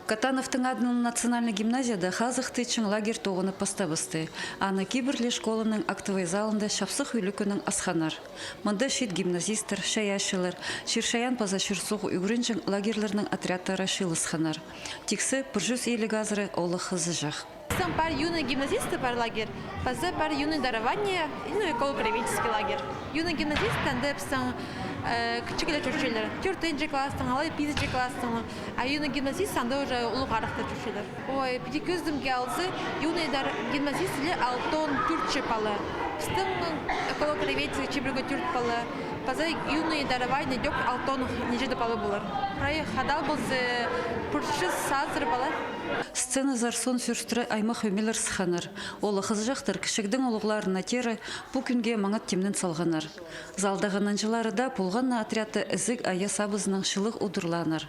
Катановтың адының национальный гимназияда хазықты чың лагерь тоғыны поставысты. Аны киберлі школының актовый залында шапсық үйлікінің асханар. Мында шет гимназистер, шаяшылар, ширшаян паза шырсуғы үгірінчің лагерлерінің отрядтары шылысханар. Тиксі пұржус елі газыры олы хызы жақ. Пар юные гимназисты пар лагерь, пар юные дарования, эколого-правительский лагерь. Юные гимназисты андепсан кичигеле чурчулар. 4-нче класстан алай 5-нче класстан. А юный гимназист анда уже улугаракта чурчулар. Ой, пятикөздüm geldi. Юный гимназистле алтон түртче палы. Стың эколого-правительский чибрга түрт палы. Паза юные дарования дёк алтон нижеде палы булар. Рай хадал болсы пурчы сазыр палы. Сцена зарсон сюрстры аймақ өмелер сханар. Олы қызы жақтыр кішігдің олығыларына тері бұл күнге маңат темнен салғанар. Залдағанан жылары да пулғанна отряды ізік ая сабызының шылық удырланар.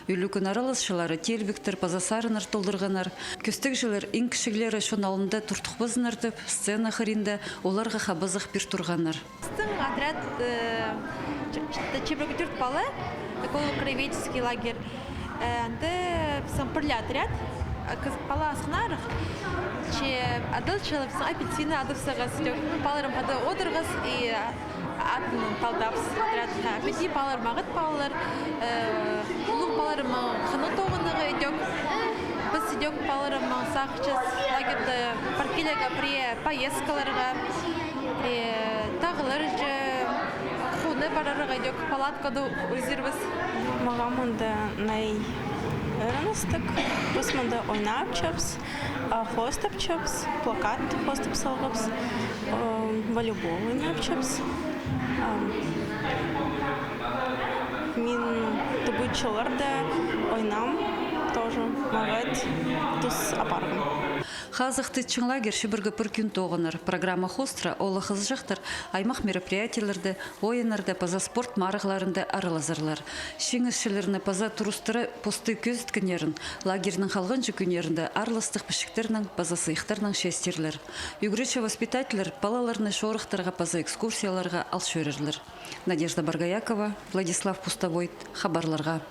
Үйлікін аралысшылары телбіктір пазасарынар толдырғанар. Көстік жылыр ең кішігілері шоналында тұртық базынардып, сцена қырында оларға қабызық бір тұрғанар. Стың отряд чебрегі түрт балы, эколого-правительский лагерь. Сампырля отряд, пала асхнарых, че адыл человек апельсины адывсагас, паларым хады одыргас и атын талдапс отряд. Пяти палар магыт палар, улуг паларым хыны тоғыныгы идёк. Біз идёк паларым сақчыз лагерді паркелега при поездкаларға, при тағылыр же хуны барарыға идёк палаткады өзірбіз. Мағамында най ырыныстық, бұсмында ойнап чапс, хостап чапс, плакат хостап салғапс, волейбол ойнап чапс. Мен тұбытшыларда ойнам, тоже мағад тұс апарғым. Хазықты чың лагерь шыбырғы бір күн тоғыныр. Программа хостра олы қыз жақтыр аймақ мероприятияларды, ойынарды, паза спорт марығларында арылазырлар. Шеңізшілеріні паза турустыры посты көз еткенерін, лагерінің қалған жүкінерінде арлыстық пішіктерінің, паза сыйықтарының шестерлер. Үгіречі воспитателер балаларыны шорықтарға паза экскурсияларға алшөрерлер. Надежда Баргаякова, Владислав Пустовойт, хабарларға.